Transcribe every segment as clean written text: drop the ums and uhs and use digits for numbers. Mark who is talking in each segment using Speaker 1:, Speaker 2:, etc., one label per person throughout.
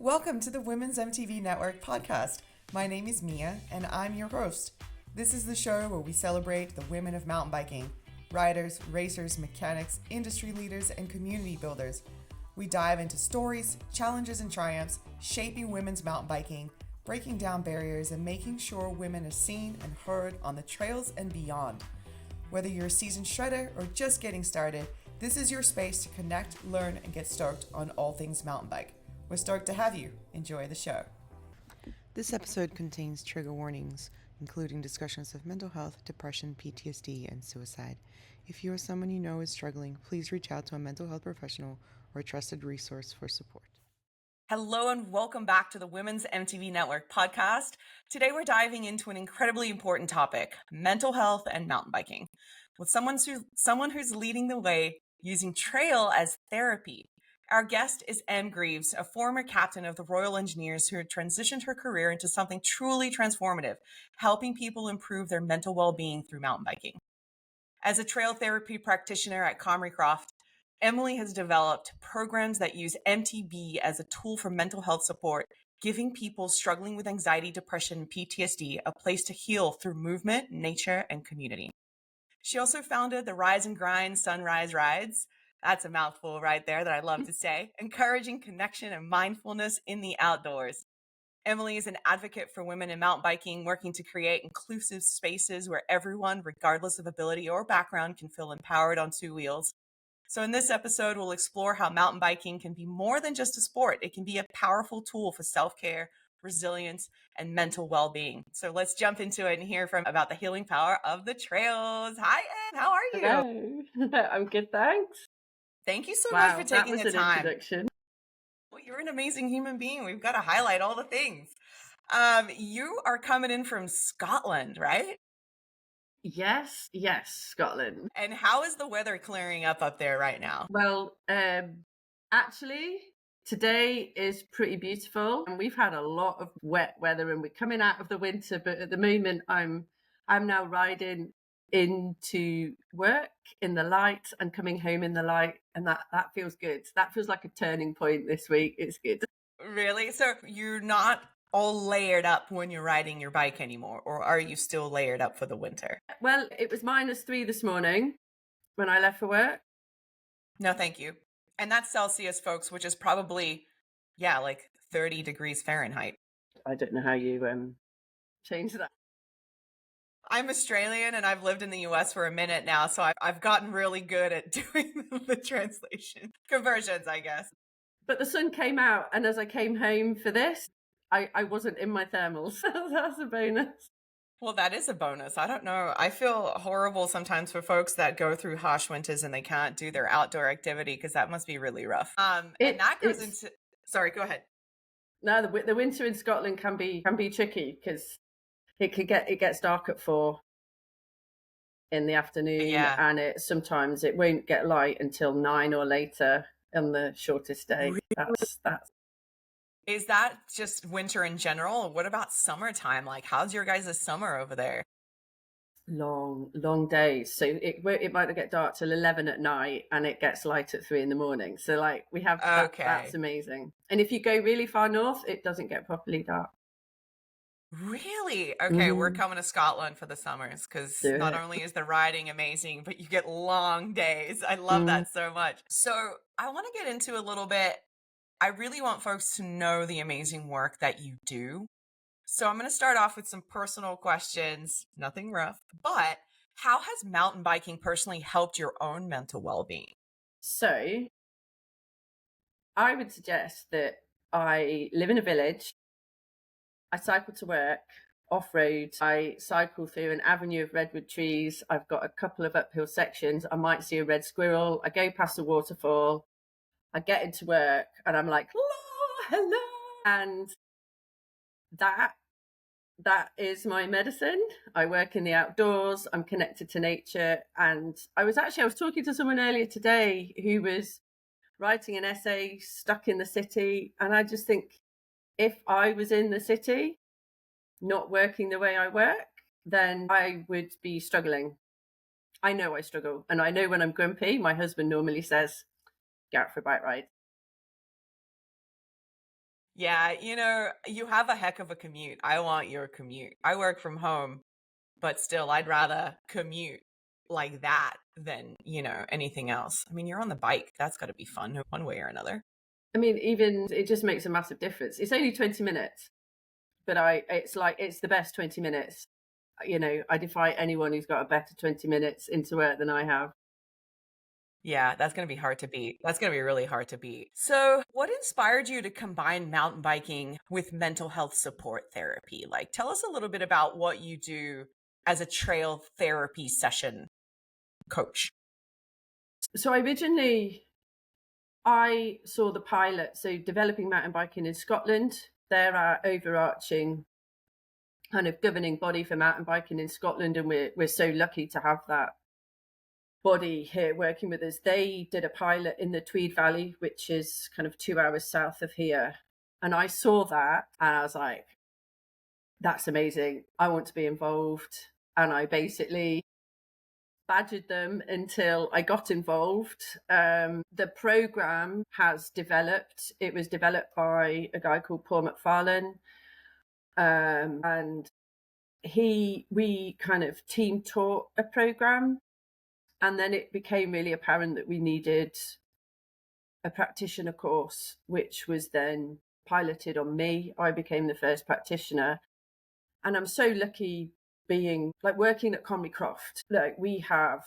Speaker 1: Welcome to the Women's MTV Network podcast. My name is Mia, and I'm your host. This is the show where we celebrate the women of mountain biking, riders, racers, mechanics, industry leaders, and community builders. We dive into stories, challenges, and triumphs, shaping women's mountain biking, breaking down barriers, and making sure women are seen and heard on the trails and beyond. Whether you're a seasoned shredder or just getting started, this is your space to connect, learn, and get stoked on all things mountain bike. We're stoked to have you. Enjoy the show. This episode contains trigger warnings, including discussions of mental health, depression, PTSD, and suicide. If you or someone you know is struggling, please reach out to a mental health professional or a trusted resource for support. Hello and welcome back to the Women's MTV Network podcast. Today we're diving into an incredibly important topic, mental health and mountain biking, with someone who's leading the way using trail as therapy. Our guest is Greaves, a former captain of the Royal Engineers who had transitioned her career into something truly transformative, helping people improve their mental well-being through mountain biking. As a trail therapy practitioner at Comrie Croft, Emily has developed programs that use MTB as a tool for mental health support, giving people struggling with anxiety, depression, and PTSD a place to heal through movement, nature, and community. She also founded the Rise and Grind Sunrise Rides. That's a mouthful right there that I love to say, encouraging connection and mindfulness in the outdoors. Emily is an advocate for women in mountain biking, working to create inclusive spaces where everyone, regardless of ability or background, can feel empowered on two wheels. So in this episode, we'll explore how mountain biking can be more than just a sport. It can be a powerful tool for self-care, resilience, and mental well-being. So let's jump into it and hear about the healing power of the trails. Hi, Em. How are you?
Speaker 2: Hello. I'm good, thanks.
Speaker 1: Thank you so much for taking the time.
Speaker 2: Introduction.
Speaker 1: Well, you're an amazing human being. We've got to highlight all the things. You are coming in from Scotland, right?
Speaker 2: Yes, Scotland.
Speaker 1: And how is the weather clearing up there right now?
Speaker 2: Well, actually, today is pretty beautiful, and we've had a lot of wet weather, and we're coming out of the winter. But at the moment, I'm now riding into work in the light and coming home in the light, and that feels good. That feels like a turning point this week. It's good.
Speaker 1: Really? So you're not all layered up when you're riding your bike anymore, or are you still layered up for the winter?
Speaker 2: Well, it was -3 this morning when I left for work.
Speaker 1: No, thank you. And that's Celsius, folks, which is probably, like 30 degrees Fahrenheit.
Speaker 2: I don't know how you change that.
Speaker 1: I'm Australian and I've lived in the US for a minute now, so I've gotten really good at doing the translation conversions, I guess.
Speaker 2: But the sun came out, and as I came home for this, I wasn't in my thermals. That's a bonus.
Speaker 1: Well, that is a bonus. I don't know. I feel horrible sometimes for folks that go through harsh winters and they can't do their outdoor activity because that must be really rough. And that goes into... Sorry, go ahead.
Speaker 2: No, the winter in Scotland can be tricky because it gets dark at 4 in the afternoon, and sometimes it won't get light until 9 or later on the shortest day.
Speaker 1: Really?
Speaker 2: That's.
Speaker 1: Is that just winter in general? What about summertime? Like, how's your guys' summer over there?
Speaker 2: Long days. So it might not get dark till 11 at night, and it gets light at 3 in the morning. So like we have that's amazing. And if you go really far north, it doesn't get properly dark.
Speaker 1: Really? Okay, We're coming to Scotland for the summers because not only is the riding amazing, but you get long days. I love that so much. So I want to get into a little bit. I really want folks to know the amazing work that you do. So I'm going to start off with some personal questions, nothing rough, but how has mountain biking personally helped your own mental well-being?
Speaker 2: So I would suggest that I live in a village. I cycle to work off-road. I cycle through an avenue of redwood trees. I've got a couple of uphill sections. I might see a red squirrel. I go past a waterfall. I get into work and I'm like, hello. And that is my medicine. I work in the outdoors. I'm connected to nature. And I was talking to someone earlier today who was writing an essay stuck in the city. And I just think, if I was in the city, not working the way I work, then I would be struggling. I know I struggle. And I know when I'm grumpy, my husband normally says, get out for a bike ride.
Speaker 1: Yeah, you have a heck of a commute. I want your commute. I work from home, but still, I'd rather commute like that than, anything else. I mean, you're on the bike. That's got to be fun one way or another.
Speaker 2: I mean, even it just makes a massive difference. It's only 20 minutes, but it's the best 20 minutes. I defy anyone who's got a better 20 minutes into work than I have.
Speaker 1: Yeah, that's going to be hard to beat. That's going to be really hard to beat. So, what inspired you to combine mountain biking with mental health support therapy? Like, tell us a little bit about what you do as a trail therapy session coach.
Speaker 2: So I saw the pilot, so developing mountain biking in Scotland. They're our overarching kind of governing body for mountain biking in Scotland, and we're so lucky to have that body here working with us. They did a pilot in the Tweed Valley, which is kind of 2 hours south of here. And I saw that and I was like, that's amazing. I want to be involved. And I basically badgered them until I got involved. The program has developed. It was developed by a guy called Paul McFarlane. And we kind of team taught a program. And then it became really apparent that we needed a practitioner course, which was then piloted on me. I became the first practitioner. And I'm so lucky being working at Comrie Croft. Like we have,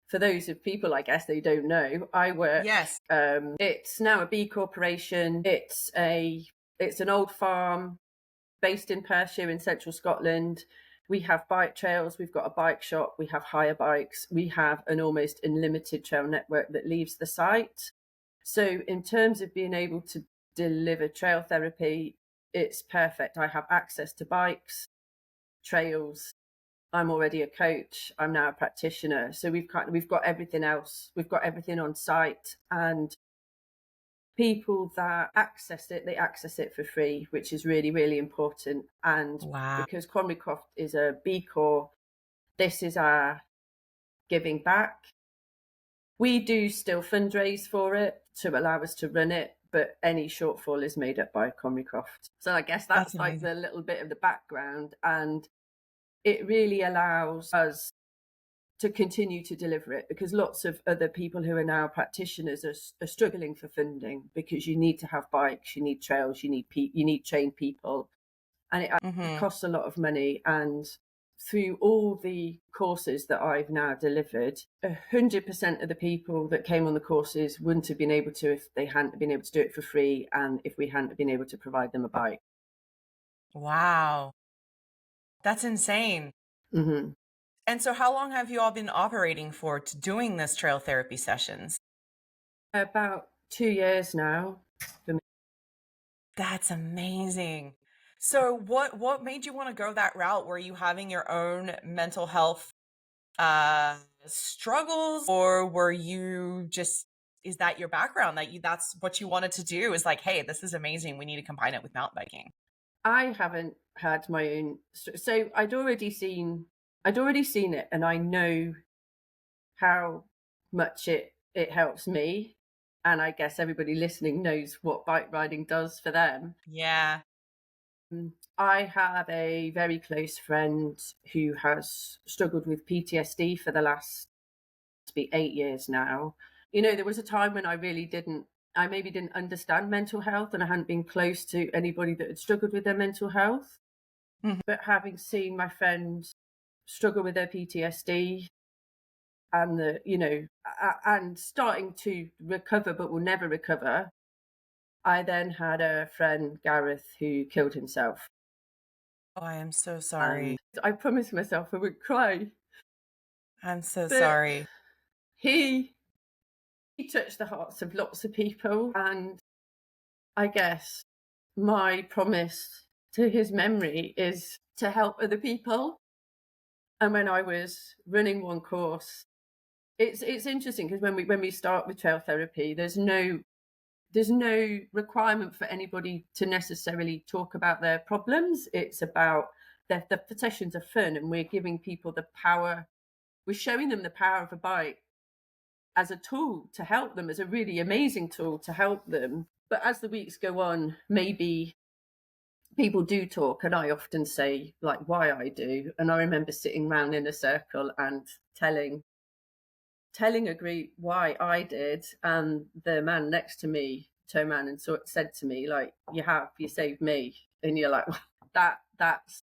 Speaker 2: for those of people, I guess they don't know, I work.
Speaker 1: Yes.
Speaker 2: It's now a B corporation. It's an old farm based in Perthshire in central Scotland. We have bike trails, we've got a bike shop, we have hire bikes, we have an almost unlimited trail network that leaves the site. So in terms of being able to deliver trail therapy, it's perfect. I have access to bikes, trails. I'm already a coach. I'm now a practitioner. So we've got everything else. We've got everything on site, and people that they access it for free, which is really, really important. And
Speaker 1: wow.
Speaker 2: Because Comrie Croft is a B Corp, this is our giving back. We do still fundraise for it to allow us to run it, but any shortfall is made up by Comrie Croft. So I guess that's like the little bit of the background, and it really allows us to continue to deliver it, because lots of other people who are now practitioners are struggling for funding, because you need to have bikes, you need trails, you need trained people, and it costs a lot of money. And through all the courses that I've now delivered, 100% of the people that came on the courses wouldn't have been able to if they hadn't been able to do it for free, and if we hadn't been able to provide them a bike.
Speaker 1: Wow. That's insane.
Speaker 2: Mm-hmm.
Speaker 1: And so how long have you all been operating for doing this trail therapy sessions?
Speaker 2: About 2 years now.
Speaker 1: That's amazing. So what made you want to go that route? Were you having your own mental health struggles, or were you just, is that your background, that's what you wanted to do, is like, hey, this is amazing, we need to combine it with mountain biking?
Speaker 2: I haven't had my own, so I'd already seen it, and I know how much it helps me, and I guess everybody listening knows what bike riding does for them.
Speaker 1: Yeah.
Speaker 2: I have a very close friend who has struggled with PTSD for the last 8 years now. There was a time when I maybe didn't understand mental health, and I hadn't been close to anybody that had struggled with their mental health. Mm-hmm. But having seen my friend struggle with their PTSD and and starting to recover but will never recover, I then had a friend, Gareth, who killed himself.
Speaker 1: Oh, I am so sorry.
Speaker 2: And I promised myself I would cry.
Speaker 1: I'm so sorry.
Speaker 2: He touched the hearts of lots of people, and I guess my promise to his memory is to help other people. And when I was running one course, it's interesting, because when we start with trail therapy, there's no requirement for anybody to necessarily talk about their problems. It's about the sessions are fun, and we're giving people the power. We're showing them the power of a bike as a tool to help them, as a really amazing tool to help them. But as the weeks go on, maybe people do talk, and I often say like why I do. And I remember sitting around in a circle and telling a group why I did, and the man next to me turned around and said to me like, you saved me. And you're like, that's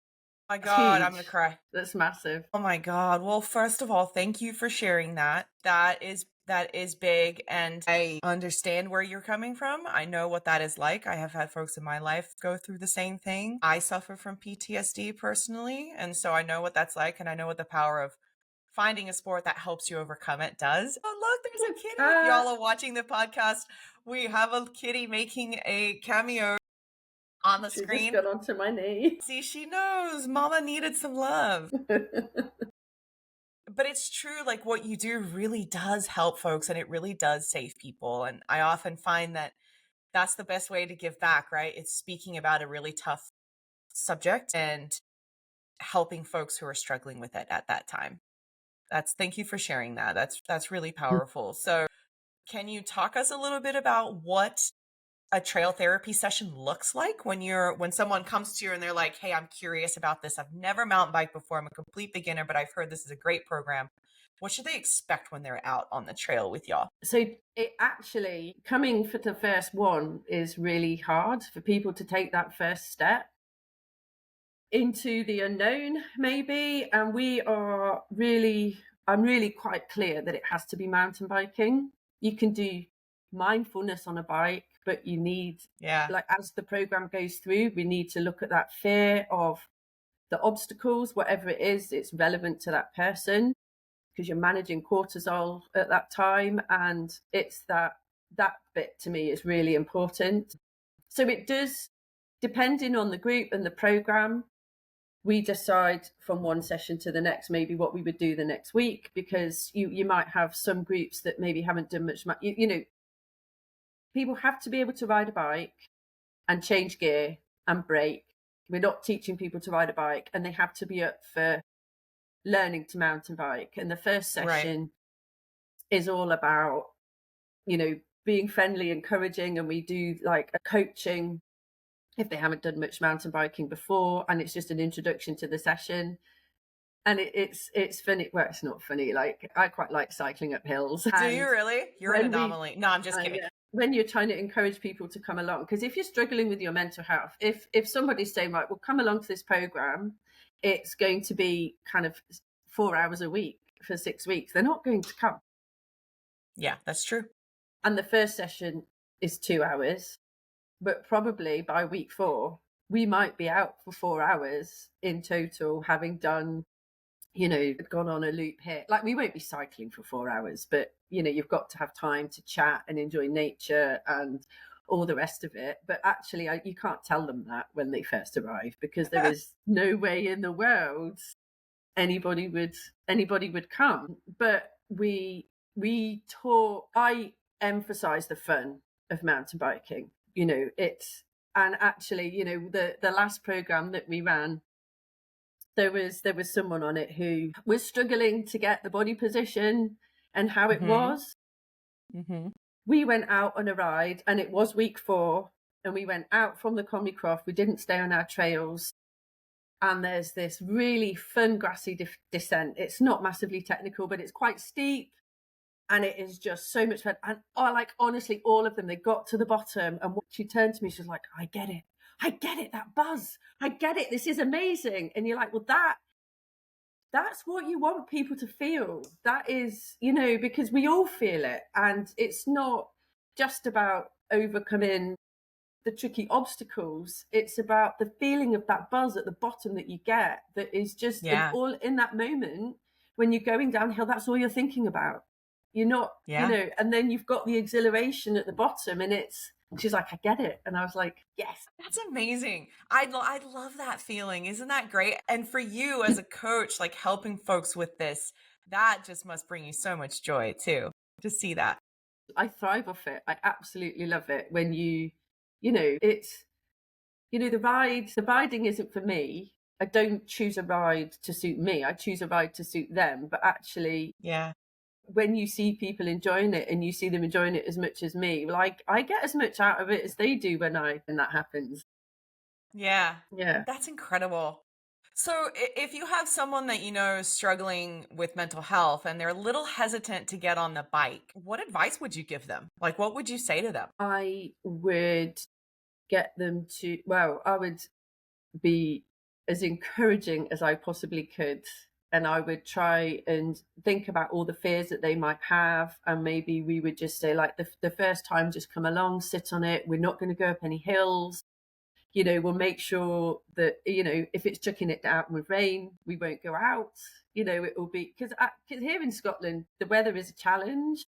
Speaker 3: My God, I'm
Speaker 2: huge.
Speaker 3: gonna cry.
Speaker 2: That's massive.
Speaker 3: Oh my God. Well, first of all, thank you for sharing that. That is big, and I understand where you're coming from. I know what that is like. I have had folks in my life go through the same thing. I suffer from PTSD personally, and so I know what that's like, and I know what the power of finding a sport that helps you overcome it does. Oh, look, there's a kitty. If y'all are watching the podcast, we have a kitty making a cameo on the screen.
Speaker 2: She just got onto my knee.
Speaker 3: See, she knows Mama needed some love. But it's true, like what you do really does help folks, and it really does save people. And I often find that that's the best way to give back, right? It's speaking about a really tough subject and helping folks who are struggling with it at that time. Thank you for sharing that. That's really powerful. So can you talk us a little bit about what a trail therapy session looks like when someone comes to you and they're like, hey, I'm curious about this. I've never mountain biked before. I'm a complete beginner, but I've heard this is a great program. What should they expect when they're out on the trail with y'all?
Speaker 2: So it actually, coming for the first one is really hard for people to take that first step into the unknown, maybe. And I'm really quite clear that it has to be mountain biking. You can do mindfulness on a bike, but you need, like, as the program goes through, we need to look at that fear of the obstacles, whatever it is, it's relevant to that person, because you're managing cortisol at that time. And it's that bit to me is really important. So it does, depending on the group and the program, we decide from one session to the next maybe what we would do the next week, because you might have some groups that maybe haven't done much. People have to be able to ride a bike and change gear and brake. We're not teaching people to ride a bike, and they have to be up for learning to mountain bike. And the first session is all about, being friendly, encouraging, and we do like a coaching if they haven't done much mountain biking before, and it's just an introduction to the session. And it's funny. Well, it's not funny. Like, I quite like cycling up hills.
Speaker 3: Do you really? You're an anomaly. No, I'm just kidding.
Speaker 2: When you're trying to encourage people to come along, because if you're struggling with your mental health, if somebody's saying, right, well, come along to this program, it's going to be kind of 4 hours a week for 6 weeks, they're not going to come.
Speaker 3: Yeah, that's true.
Speaker 2: And the first session is 2 hours, but probably by week 4, we might be out for 4 hours in total, having done, gone on a loop here. Like, we won't be cycling for 4 hours, but, you've got to have time to chat and enjoy nature and all the rest of it. But actually, you can't tell them that when they first arrive, because there is no way in the world anybody would come. But we talk. I emphasize the fun of mountain biking. And actually, the last program that we ran, there was someone on it who was struggling to get the body position and how it was.
Speaker 3: Mm-hmm.
Speaker 2: We went out on a ride, and it was week 4, and we went out from the Comrie Croft. We didn't stay on our trails. And there's this really fun grassy descent. It's not massively technical, but it's quite steep. And it is just so much fun. And honestly, all of them, they got to the bottom, and she turned to me, she was like, I get it, that buzz. I get it. This is amazing. And you're like, well, that's what you want people to feel. That is, because we all feel it. And it's not just about overcoming the tricky obstacles. It's about the feeling of that buzz at the bottom that you get, that is just all in that moment when you're going downhill. That's all you're thinking about. You're not, and then you've got the exhilaration at the bottom, and she's like, I get it. And I was like, yes.
Speaker 3: That's amazing. I love that feeling. Isn't that great? And for you as a coach, like helping folks with this, that just must bring you so much joy too, to see that.
Speaker 2: I thrive off it. I absolutely love it when it's, the riding isn't for me. I don't choose a ride to suit me. I choose a ride to suit them. But actually, when you see people enjoying it and you see them enjoying it as much as me, like I get as much out of it as they do when that happens.
Speaker 3: Yeah.
Speaker 2: Yeah.
Speaker 3: That's incredible. So if you have someone that you know is struggling with mental health and they're a little hesitant to get on the bike, what advice would you give them? Like, what would you say to them?
Speaker 2: I would get them to, well, I would be as encouraging as I possibly could. And I would try and think about all the fears that they might have. And maybe we would just say, like, the first time, just come along, sit on it. We're not going to go up any hills. We'll make sure that, if it's chucking it down with rain, we won't go out. It will be, because here in Scotland, the weather is a challenge.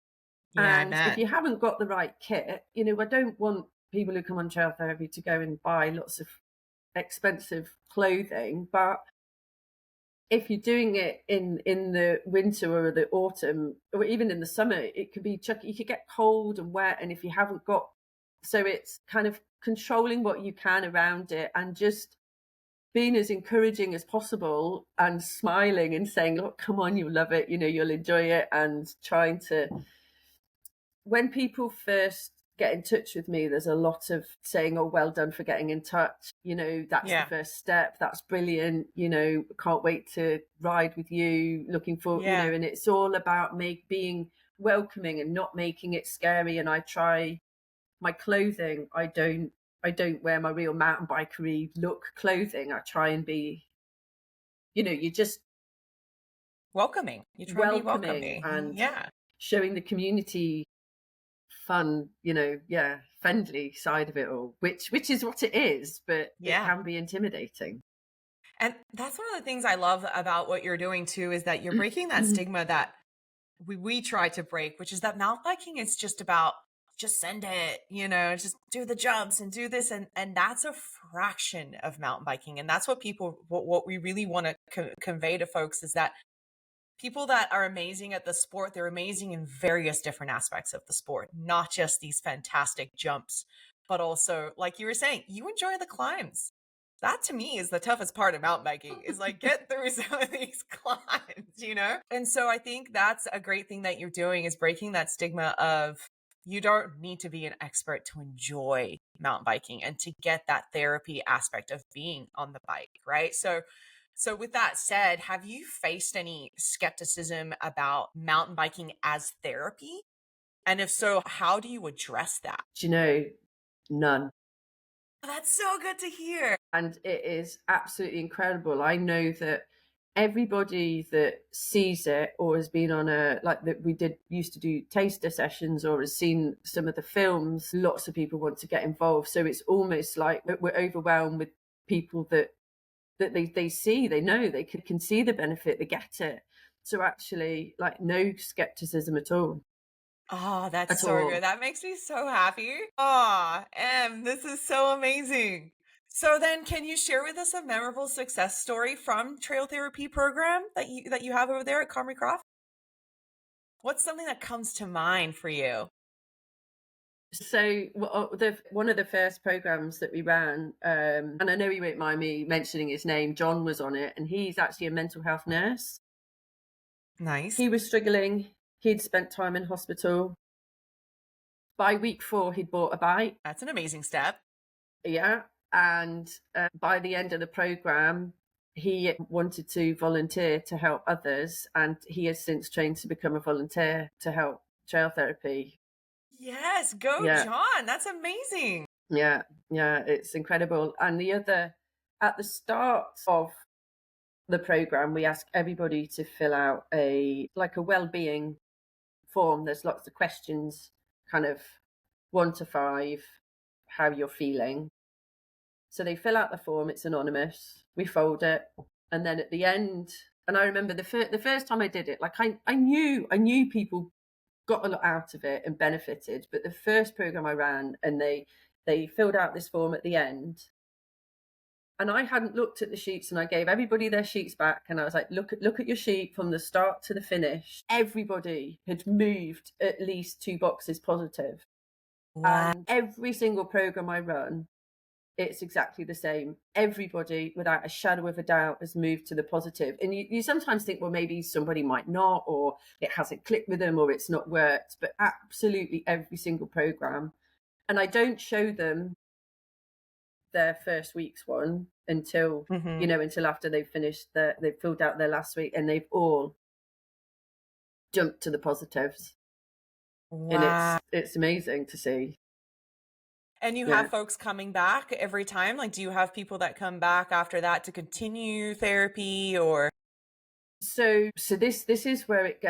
Speaker 3: Yeah, I
Speaker 2: And if
Speaker 3: bet.
Speaker 2: you haven't got the right kit, I don't want people who come on trail therapy to go and buy lots of expensive clothing. But if you're doing it in the winter or the autumn, or even in the summer, it could be you could get cold and wet. And if you haven't got, so it's kind of controlling what you can around it and just being as encouraging as possible and smiling and saying, look, come on, you'll love it, you'll enjoy it, and trying to, when people first get in touch with me, there's a lot of saying, oh, well done for getting in touch. That's
Speaker 3: Yeah.
Speaker 2: the first step. That's brilliant. Can't wait to ride with you. Looking for,
Speaker 3: Yeah.
Speaker 2: and it's all about being welcoming and not making it scary. And I try my clothing. I don't wear my real mountain bikery look clothing. I try and be, you just
Speaker 3: Welcoming. You try to be
Speaker 2: welcoming
Speaker 3: welcoming.
Speaker 2: and
Speaker 3: Yeah.
Speaker 2: showing the community fun, friendly side of it all, which is what it is, but it can be intimidating.
Speaker 3: And that's one of the things I love about what you're doing too, is that you're breaking that stigma that we try to break, which is that mountain biking is just about just send it, just do the jumps and do this. And that's a fraction of mountain biking. And that's what we really want to convey to folks is that people that are amazing at the sport, they're amazing in various different aspects of the sport, not just these fantastic jumps, but also, like you were saying, you enjoy the climbs. That to me is the toughest part of mountain biking, is like get through some of these climbs. And so I think that's a great thing that you're doing, is breaking that stigma of you don't need to be an expert to enjoy mountain biking and to get that therapy aspect of being on the bike, right? So with that said, have you faced any skepticism about mountain biking as therapy? And if so, how do you address that?
Speaker 2: None.
Speaker 3: That's so good to hear.
Speaker 2: And it is absolutely incredible. I know that everybody that sees it or has been on used to do taster sessions or has seen some of the films, lots of people want to get involved. So it's almost like we're overwhelmed with people that they see, they know, they can see the benefit, they get it. So actually, like, no skepticism at all.
Speaker 3: Oh, that's
Speaker 2: At
Speaker 3: so
Speaker 2: all.
Speaker 3: good. That makes me so happy. Oh, Em, this is so amazing. So then can you share with us a memorable success story from Trail Therapy program that you have over there at Comrie Croft? What's something that comes to mind for you?
Speaker 2: So one of the first programs that we ran, and I know he won't mind me mentioning his name, John was on it, and he's actually a mental health nurse.
Speaker 3: Nice.
Speaker 2: He was struggling. He'd spent time in hospital. By week 4, he'd bought a bike.
Speaker 3: That's an amazing step.
Speaker 2: Yeah. And by the end of the program, he wanted to volunteer to help others. And he has since trained to become a volunteer to help trail therapy.
Speaker 3: Yes, go
Speaker 2: Yeah.
Speaker 3: John. That's amazing.
Speaker 2: Yeah, it's incredible. And at the start of the program, we ask everybody to fill out a well-being form. There's lots of questions, kind of 1 to 5, how you're feeling. So they fill out the form. It's anonymous. We fold it, and then at the end, and I remember the first time I did it, like I knew people got a lot out of it and benefited. But the first program I ran, and they filled out this form at the end, and I hadn't looked at the sheets, and I gave everybody their sheets back, and I was like, look at your sheet from the start to the finish. Everybody had moved at least 2 boxes positive.
Speaker 3: Wow.
Speaker 2: And every single program I run, it's exactly the same. Everybody, without a shadow of a doubt, has moved to the positive. And you sometimes think, well, maybe somebody might not, or it hasn't clicked with them, or it's not worked. But absolutely every single program. And I don't show them their first week's one until,
Speaker 3: Mm-hmm.
Speaker 2: until after they've finished they've filled out their last week, and they've all jumped to the positives. And
Speaker 3: Wow.
Speaker 2: it's amazing to see.
Speaker 3: And you
Speaker 2: Yeah.
Speaker 3: have folks coming back every time? Like, do you have people that come back after that to continue therapy or?
Speaker 2: So this is where it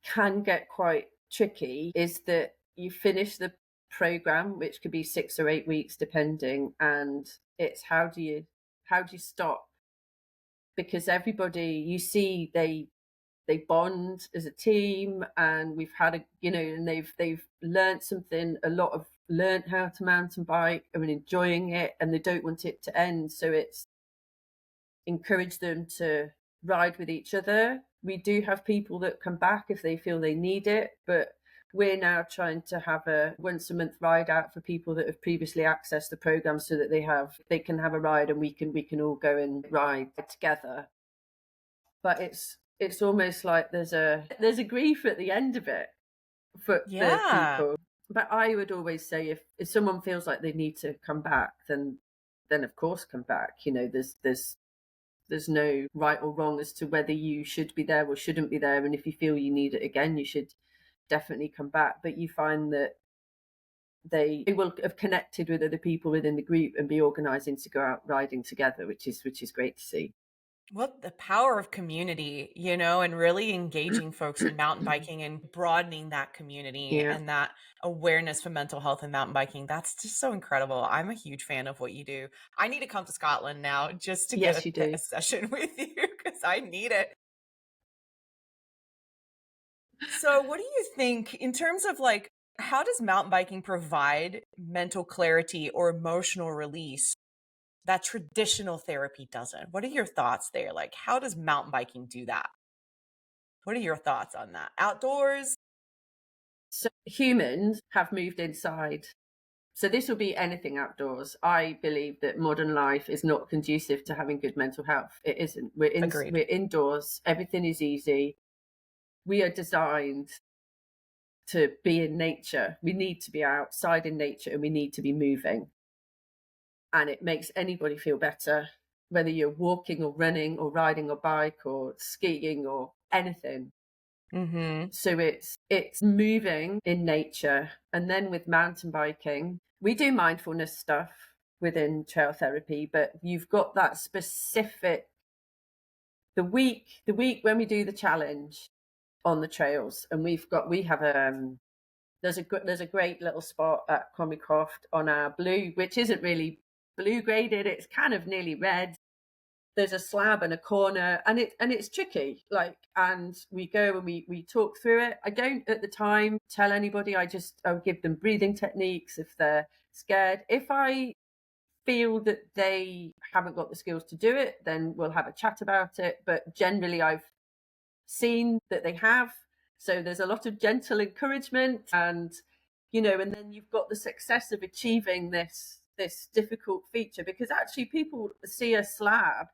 Speaker 2: can get quite tricky, is that you finish the program, which could be 6 or 8 weeks depending, and it's how do you stop? Because everybody, you see, they bond as a team, and we've had and they've learned something, a lot of learned how to mountain bike and enjoying it, and they don't want it to end. So it's encourage them to ride with each other. We do have people that come back if they feel they need it, but we're now trying to have a once a month ride out for people that have previously accessed the program, so that they can have a ride, and we can all go and ride together. But it's almost like there's a grief at the end of it for
Speaker 3: Yeah.
Speaker 2: people. But I would always say, if someone feels like they need to come back, then of course come back. There's no right or wrong as to whether you should be there or shouldn't be there. And if you feel you need it again, you should definitely come back. But you find that they will have connected with other people within the group and be organising to go out riding together, which is great to see.
Speaker 3: Well, the power of community, and really engaging folks in mountain biking and broadening that community
Speaker 2: Yeah.
Speaker 3: and that awareness for mental health and mountain biking. That's just so incredible. I'm a huge fan of what you do. I need to come to Scotland now just to
Speaker 2: Yes,
Speaker 3: get
Speaker 2: you
Speaker 3: a,
Speaker 2: do.
Speaker 3: a session with you because I need it. So, what do you think in terms of like, how does mountain biking provide mental clarity or emotional release that traditional therapy doesn't? What are your thoughts there? Like, how does mountain biking do that? What are your thoughts on that? Outdoors?
Speaker 2: So humans have moved inside. So this will be anything outdoors. I believe that modern life is not conducive to having good mental health. It isn't.
Speaker 3: Agreed.
Speaker 2: We're indoors. Everything is easy. We are designed to be in nature. We need to be outside in nature, and we need to be moving. And it makes anybody feel better, whether you're walking or running or riding a bike or skiing or anything.
Speaker 3: Mm-hmm.
Speaker 2: So it's moving in nature. And then with mountain biking, we do mindfulness stuff within trail therapy, but you've got that specific the week when we do the challenge on the trails, and we have there's a great little spot at Comrie Croft on our blue, which isn't really blue graded, it's kind of nearly red. There's a slab and a corner, and it's tricky, and we go and we talk through it. I don't at the time tell anybody. I'll give them breathing techniques if they're scared. If I feel that they haven't got the skills to do it, then we'll have a chat about it. But generally I've seen that they have, so there's a lot of gentle encouragement, and and then you've got the success of achieving this difficult feature, because actually people see a slab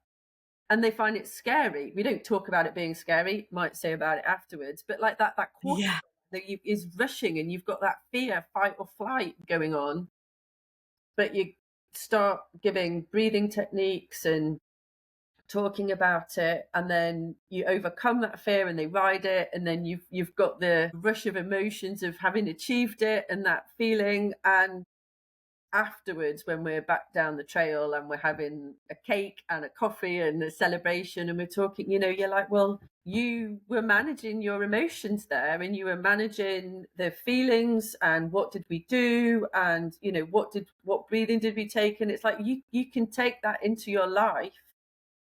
Speaker 2: and they find it scary. We don't talk about it being scary, might say about it afterwards, but like that quarter
Speaker 3: Yeah.
Speaker 2: that is rushing, and you've got that fear, fight or flight going on. But you start giving breathing techniques and talking about it, and then you overcome that fear and they ride it, and then you've got the rush of emotions of having achieved it and that feeling. And afterwards, when we're back down the trail and we're having a cake and a coffee and a celebration, and we're talking, you're like, well, you were managing your emotions there, and you were managing the feelings, and what did we do, and what breathing did we take? And it's like you can take that into your life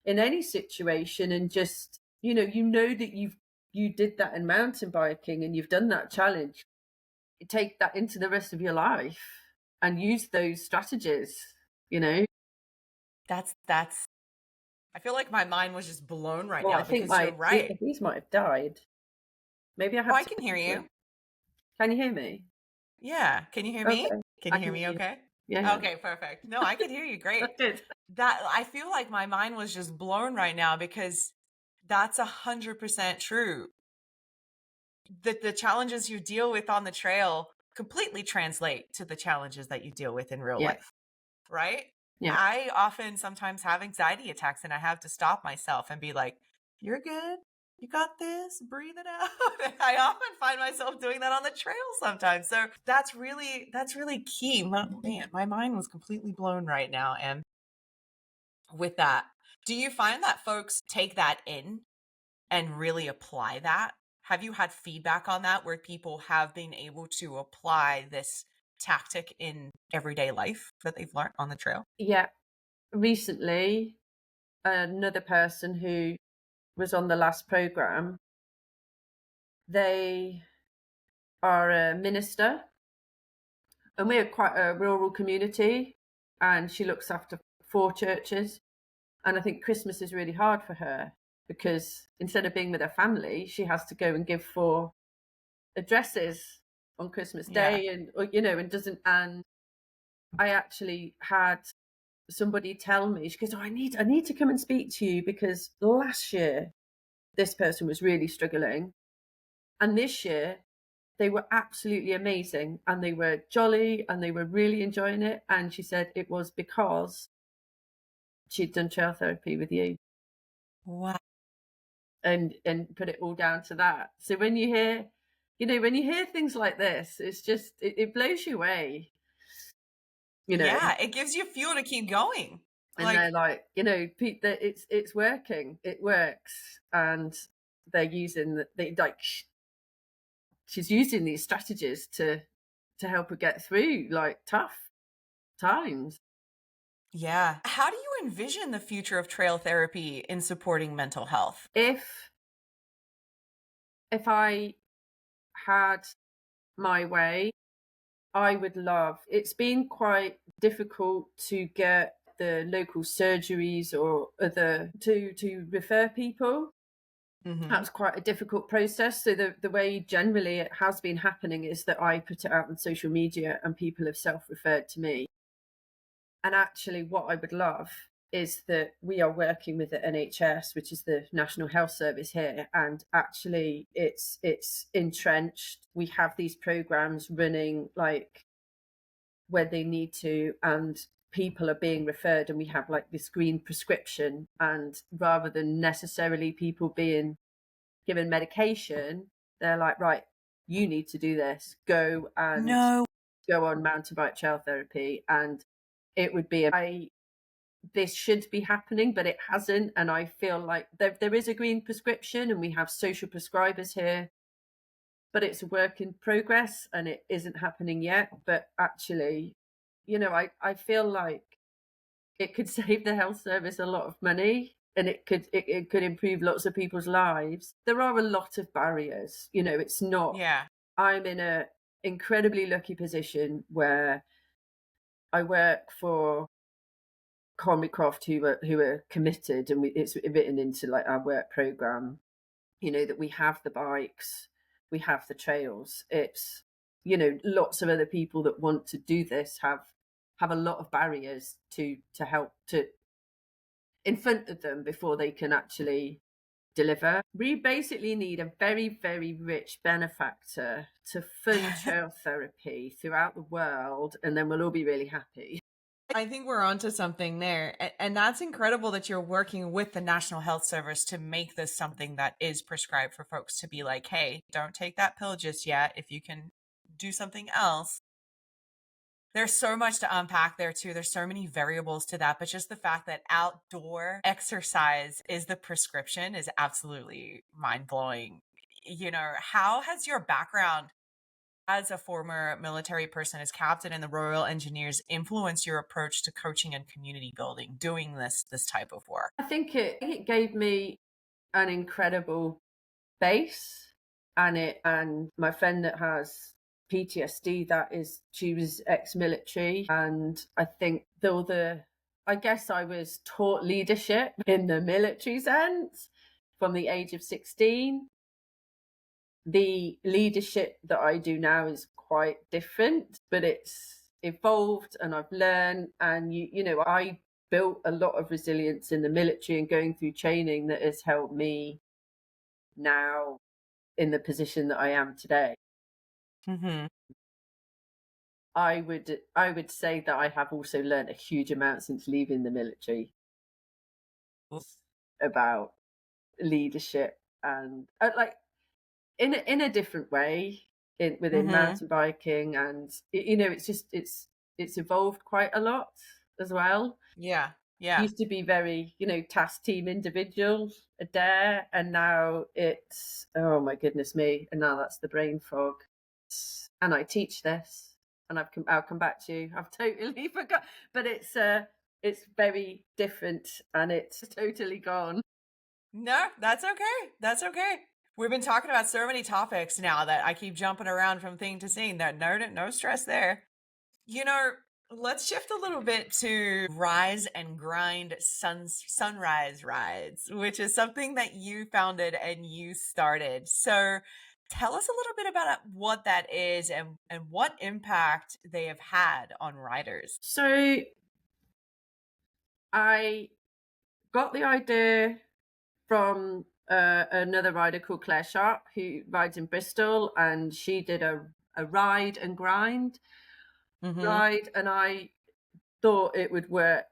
Speaker 2: in any situation, and just that you did that in mountain biking, and you've done that challenge. You take that into the rest of your life and use those strategies,
Speaker 3: That's I feel like my mind was just blown right
Speaker 2: Well, I
Speaker 3: now
Speaker 2: think
Speaker 3: because you're right.
Speaker 2: these might have died. Maybe I
Speaker 3: Oh,
Speaker 2: have
Speaker 3: I
Speaker 2: to.
Speaker 3: can hear you.
Speaker 2: Can you hear me?
Speaker 3: Yeah. Can you hear me?
Speaker 2: Okay,
Speaker 3: Can
Speaker 2: I
Speaker 3: you hear
Speaker 2: can
Speaker 3: me
Speaker 2: hear you.
Speaker 3: okay?
Speaker 2: Yeah.
Speaker 3: Okay, perfect. No, I could hear you great.
Speaker 2: Good.
Speaker 3: That I feel like my mind was just blown right now because that's 100% true. The challenges you deal with on the trail completely translate to the challenges that you deal with in real
Speaker 2: Yeah.
Speaker 3: life, right?
Speaker 2: Yeah.
Speaker 3: I often sometimes have anxiety attacks and I have to stop myself and be like, you're good. You got this. Breathe it out. And I often find myself doing that on the trail sometimes. So that's really key. Man, my mind was completely blown right now. And with that, do you find that folks take that in and really apply that? Have you had feedback on that where people have been able to apply this tactic in everyday life that they've learned on the trail?
Speaker 2: Yeah. Recently, another person who was on the last program, they are a minister, and we're quite a rural community, and she looks after 4 churches. And I think Christmas is really hard for her because instead of being with her family, she has to go and give 4 addresses on Christmas
Speaker 3: Yeah.
Speaker 2: Day, and and doesn't. And I actually had somebody tell me, she goes, "Oh, I need to come and speak to you because last year this person was really struggling, and this year they were absolutely amazing, and they were jolly, and they were really enjoying it." And she said it was because she'd done trail therapy with you,
Speaker 3: Wow.
Speaker 2: and put it all down to that. So when you hear things like this, it's just it blows you away, you know.
Speaker 3: Yeah, it gives you fuel to keep going.
Speaker 2: And they're
Speaker 3: Like,
Speaker 2: like, Pete, that it's working, it works, and they're using they like she's using these strategies to help her get through like tough times.
Speaker 3: yeah. How do you envision the future of trail therapy in supporting mental health?
Speaker 2: If I had my way, I would love. It's been quite difficult to get the local surgeries or other to refer people.
Speaker 3: Mm-hmm.
Speaker 2: That's quite a difficult process. So the way generally it has been happening is that I put it out on social media and people have self-referred to me. And actually what I would love is that we are working with the NHS, which is the National Health Service here, and actually it's entrenched. We have these programs running like where they need to, and people are being referred, and we have like this green prescription, and rather than necessarily people being given medication, they're like, right, you need to do this, go
Speaker 3: No.
Speaker 2: on mountain bike trail therapy. And it would be this should be happening, but it hasn't. And I feel like there is a green prescription and we have social prescribers here, but it's a work in progress and it isn't happening yet. But actually, I feel like it could save the health service a lot of money, and it could improve lots of people's lives. There are a lot of barriers. It's not.
Speaker 3: Yeah.
Speaker 2: I'm in a incredibly lucky position where I work for Comrie Croft, who are committed, and it's written into like our work program. That we have the bikes, we have the trails. It's lots of other people that want to do this have a lot of barriers to help to in front of them before they can actually deliver. We basically need a very, very rich benefactor to fund trail therapy throughout the world, and then we'll all be really happy.
Speaker 3: I think we're onto something there. And that's incredible that you're working with the National Health Service to make this something that is prescribed for folks to be like, hey, don't take that pill just yet. If you can do something else. There's so much to unpack there too. There's so many variables to that, but just the fact that outdoor exercise is the prescription is absolutely mind blowing. How has your background as a former military person, as captain in the Royal Engineers, influenced your approach to coaching and community building, doing this type of work?
Speaker 2: I think it gave me an incredible base, and my friend that has PTSD, she was ex-military, and I think I guess I was taught leadership in the military sense from the age of 16. The leadership that I do now is quite different, but evolved and I've learned, and I built a lot of resilience in the military and going through training that has helped me now in the position that I am today.
Speaker 3: Mm-hmm.
Speaker 2: I would say that I have also learned a huge amount since leaving the military about leadership and like in a different way within
Speaker 3: Mm-hmm.
Speaker 2: mountain biking, and it's evolved quite a lot as well.
Speaker 3: Yeah. Yeah.
Speaker 2: Used to be very task team individual, a dare, and now it's, oh my goodness me, and now that's the brain fog. And I teach this, and I'll come back to you. I've totally forgot, but it's very different and it's totally gone.
Speaker 3: No, that's okay. That's okay. We've been talking about so many topics now that I keep jumping around from thing to thing. That no stress there. Let's shift a little bit to rise and grind sunrise rides, which is something that you founded and you started. So tell us a little bit about what that is and what impact they have had on riders.
Speaker 2: So I got the idea from another rider called Claire Sharp, who rides in Bristol, and she did a ride and grind ride, and I thought it would work.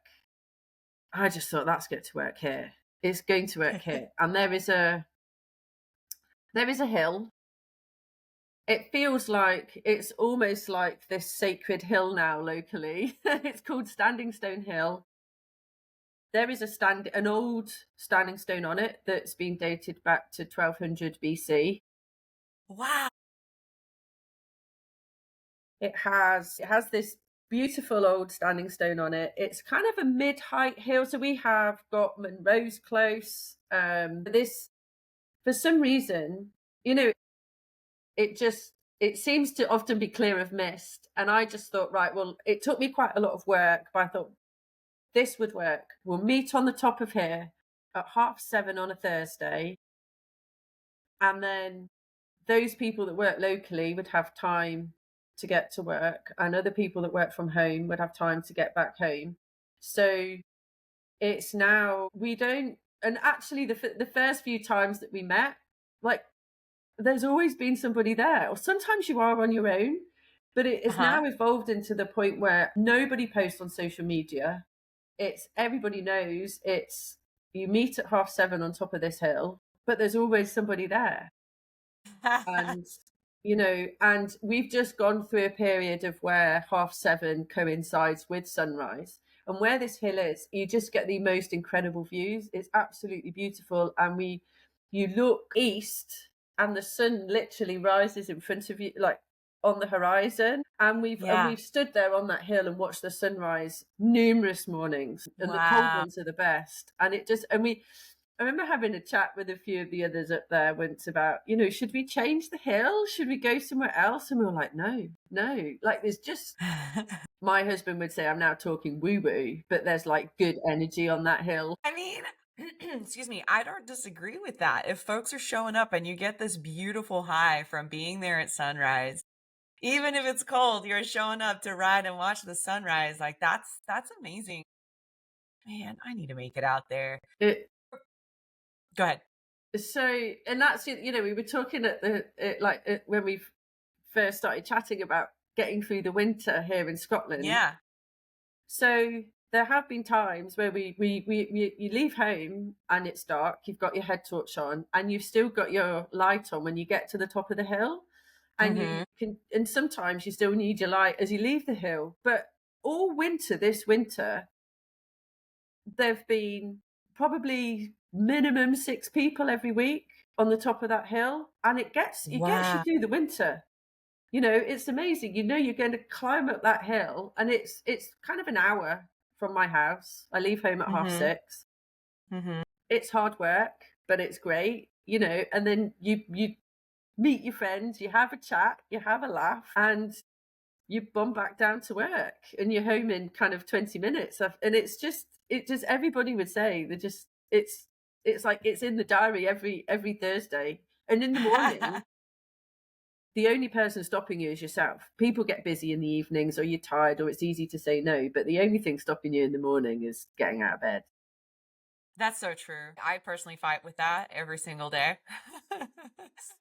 Speaker 2: I just thought, that's going to work here. It's going to work here. And there is a hill. It feels like it's almost like this sacred hill now locally. It's called Standing Stone Hill. There is an old standing stone on it that's been dated back to 1200 BC.
Speaker 3: Wow.
Speaker 2: It has this beautiful old standing stone on it. It's kind of a mid-height hill. So we have got Monroe's Close. This, for some reason, it seems to often be clear of mist. And I just thought, right, well, it took me quite a lot of work, but I thought this would work. We'll meet on the top of here at 7:30 on a Thursday. And then those people that work locally would have time to get to work, and other people that work from home would have time to get back home. So it's now, we don't, and actually the first few times that we met, like, there's always been somebody there, or sometimes you are on your own, but it is now evolved into the point where nobody posts on social media. It's, everybody knows it's, you meet at 7:30 on top of this hill, but there's always somebody there. And and we've just gone through a period of where 7:30 coincides with sunrise, and where this hill is, you just get the most incredible views. It's absolutely beautiful, and you look east and the sun literally rises in front of you, like on the horizon, and we've stood there on that hill and watched the sunrise numerous mornings, and the cold ones are the best. And I remember having a chat with a few of the others up there once about, should we change the hill? Should we go somewhere else? And we were like, no. Like, there's just, my husband would say I'm now talking woo-woo, but there's like good energy on that hill.
Speaker 3: I mean, excuse me, I don't disagree with that. If folks are showing up and you get this beautiful high from being there at sunrise, even if it's cold, you're showing up to ride and watch the sunrise. Like, that's amazing. Man, I need to make it out there. Go ahead.
Speaker 2: So, and that's, we were talking at when we first started chatting about getting through the winter here in Scotland.
Speaker 3: Yeah.
Speaker 2: So there have been times where you leave home and it's dark, you've got your head torch on, and you've still got your light on when you get to the top of the hill. And and sometimes you still need your light as you leave the hill. But all winter, this winter, there've been probably minimum 6 people every week on the top of that hill, and it gets you through the winter. It's amazing. You're going to climb up that hill, and it's kind of an hour from my house. I leave home at 6:30. It's hard work, but it's great. And then you meet your friends, you have a chat, you have a laugh, and you bomb back down to work, and you're home in kind of 20 minutes. And it just everybody would say it's like it's in the diary every Thursday. And in the morning, the only person stopping you is yourself. People get busy in the evenings, or you're tired, or it's easy to say no, but the only thing stopping you in the morning is getting out of bed.
Speaker 3: That's so true. I personally fight with that every single day.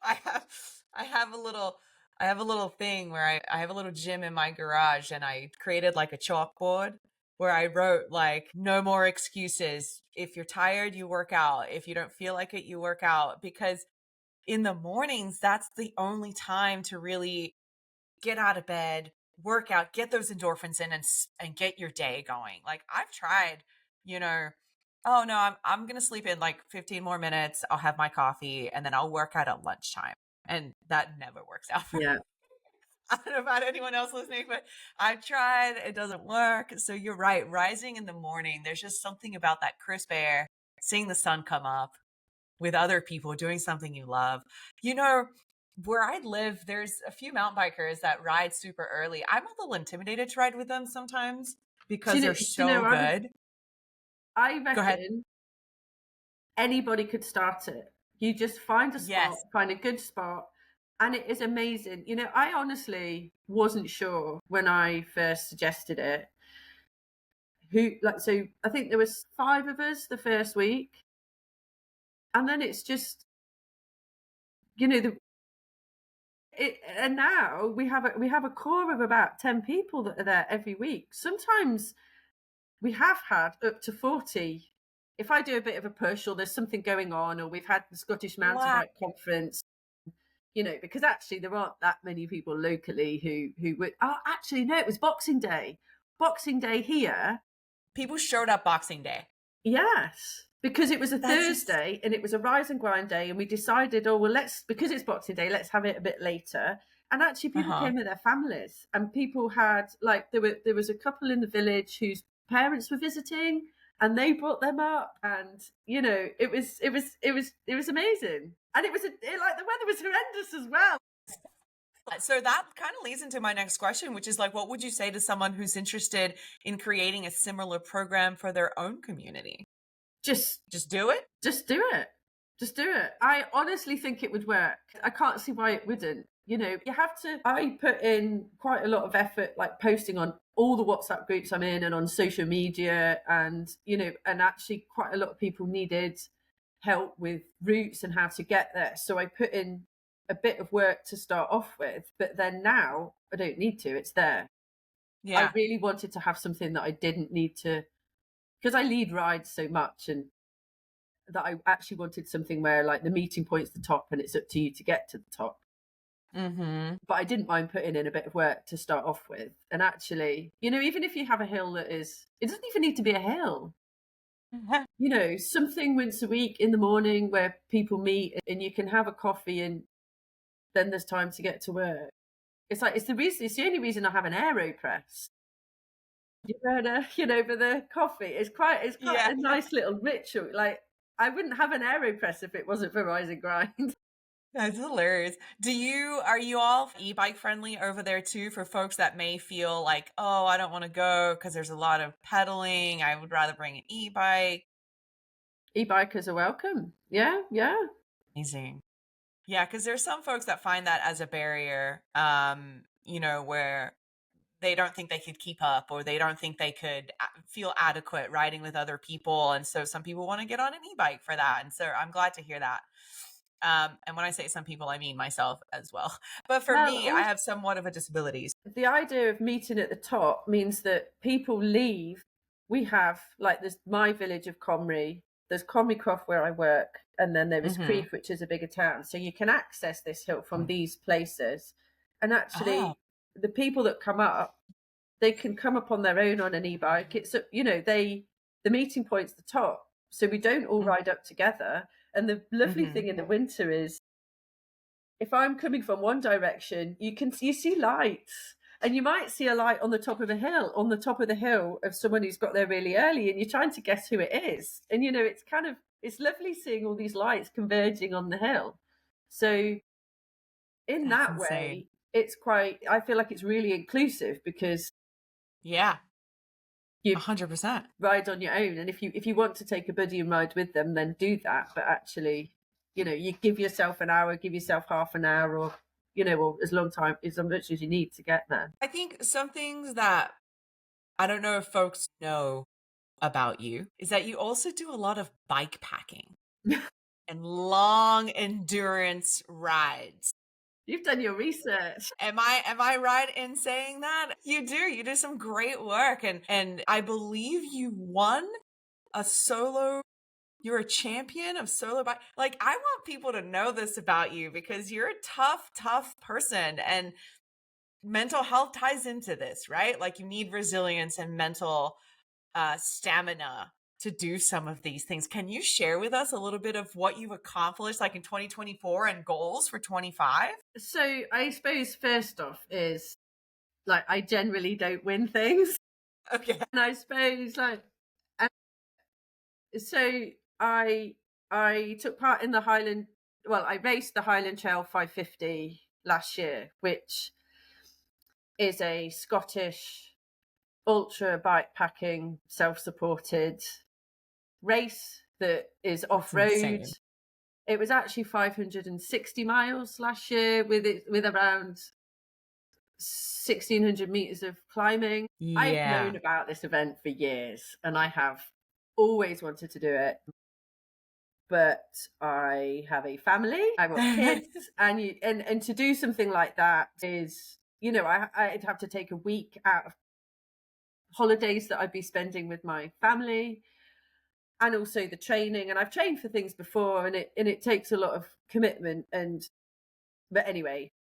Speaker 3: I have I have a little I have a little thing where I have a little gym in my garage, and I created like a chalkboard where I wrote like no more excuses. If you're tired, you work out. If you don't feel like it, you work out, because in the mornings that's the only time to really get out of bed, work out, get those endorphins in, and get your day going. Like I've tried, you know, oh no, I'm going to sleep in like 15 more minutes. I'll have my coffee and then I'll work out at lunchtime. And that never works out for me.
Speaker 2: Yeah.
Speaker 3: I don't know about anyone else listening, but I've tried. It doesn't work. So you're right. Rising in the morning, there's just something about that crisp air, seeing the sun come up with other people, doing something you love. You know, where I live, there's a few mountain bikers that ride super early. I'm a little intimidated to ride with them sometimes because they're so good.
Speaker 2: I
Speaker 3: Go ahead.
Speaker 2: reckon anybody could start it. You just find a spot,
Speaker 3: Yes.
Speaker 2: find a good spot, and it is amazing. You know, I honestly wasn't sure when I first suggested it. So I think there was 5 of us the first week, and then it's just, you know, and now we have a core of about 10 people that are there every week. Sometimes we have had up to 40. If I do a bit of a push, or there's something going on, or we've had the Scottish Mountain Bike Conference, you know, because actually there aren't that many people locally who would. Oh, actually, no, it was Boxing Day. Boxing Day here.
Speaker 3: People showed up Boxing Day.
Speaker 2: Yes, because it was a Thursday and it was a rise and grind day, and we decided, oh well, because it's Boxing Day, let's have it a bit later. And actually, people came with their families, and people had like there was a couple in the village whose parents were visiting, and they brought them up, and you know, it was amazing, and it was like the weather was horrendous as well.
Speaker 3: So that kind of leads into my next question, which is like, what would you say to someone who's interested in creating a similar program for their own community?
Speaker 2: Just
Speaker 3: do it.
Speaker 2: Just do it. Just do it. I honestly think it would work. I can't see why it wouldn't. You know, you have to. I put in quite a lot of effort, like posting on all the WhatsApp groups I'm in and on social media, and you know, and actually quite a lot of people needed help with routes and how to get there. So I put in a bit of work to start off with, but then now I don't need to. It's there. Yeah. I really wanted to have something that I didn't need to, because I lead rides so much, and that I actually wanted something where like the meeting point's the top and it's up to you to get to the top.
Speaker 3: Mm-hmm.
Speaker 2: But I didn't mind putting in a bit of work to start off with. And actually, you know, even if you have a hill it doesn't even need to be a hill. You know, something once a week in the morning where people meet and you can have a coffee, and then there's time to get to work. It's the only reason I have an AeroPress. You know, for the coffee. It's quite a nice little ritual. Like, I wouldn't have an AeroPress if it wasn't for Rise and Grind.
Speaker 3: That's hilarious. Are you all e-bike friendly over there too, for folks that may feel like, oh, I don't want to go because there's a lot of pedaling, I would rather bring an e-bike?
Speaker 2: E-bikers are welcome. Yeah.
Speaker 3: Amazing. Yeah, because there's some folks that find that as a barrier, you know, where they don't think they could keep up, or they don't think they could feel adequate riding with other people. And so some people want to get on an e-bike for that. And so I'm glad to hear that. And when I say some people, I mean myself as well. But for me, I have somewhat of a disability.
Speaker 2: The idea of meeting at the top means that people leave. We have, like, there's my village of Comrie, there's Comrie Croft where I work, and then there is Greaves, which is a bigger town. So you can access this hill from these places. And actually, the people that come up, they can come up on their own on an e-bike. It's, you know, the meeting point's the top. So we don't all ride up together. And the lovely thing in the winter is, if I'm coming from one direction, you see lights, and you might see a light on the top of the hill of someone who's got there really early, and you're trying to guess who it is. And, you know, it's lovely seeing all these lights converging on the hill. So in that way, it's I feel like it's really inclusive, because you
Speaker 3: 100%
Speaker 2: ride on your own. And if you want to take a buddy and ride with them, then do that. But actually, you know, you give yourself an hour, give yourself half an hour, or, or as long time, as much as you need to get there.
Speaker 3: I think some things that I don't know if folks know about you is that you also do a lot of bike packing and long endurance rides.
Speaker 2: You've done your research.
Speaker 3: Am I right in saying that? You do some great work, and I believe you won you're a champion of solo bike. Like, I want people to know this about you because you're a tough person, and mental health ties into this, right? Like, you need resilience and mental stamina to do some of these things. Can you share with us a little bit of what you've accomplished, like in 2024, and goals for 25?
Speaker 2: So I suppose first off is, like, I generally don't win things.
Speaker 3: Okay.
Speaker 2: And I suppose, like, so I took part in the Highland. Well, I raced the Highland Trail 550 last year, which is a Scottish ultra bike packing, self-supported race that is off-road.
Speaker 3: insane.
Speaker 2: It was actually 560 miles last year with around 1,600 meters of climbing. I've
Speaker 3: Yeah.
Speaker 2: known about this event for years, and I have always wanted to do it. But I have a family, I've got kids, and to do something like that is, I'd have to take a week out of holidays that I'd be spending with my family, and also the training. And I've trained for things before, and it takes a lot of commitment. But anyway,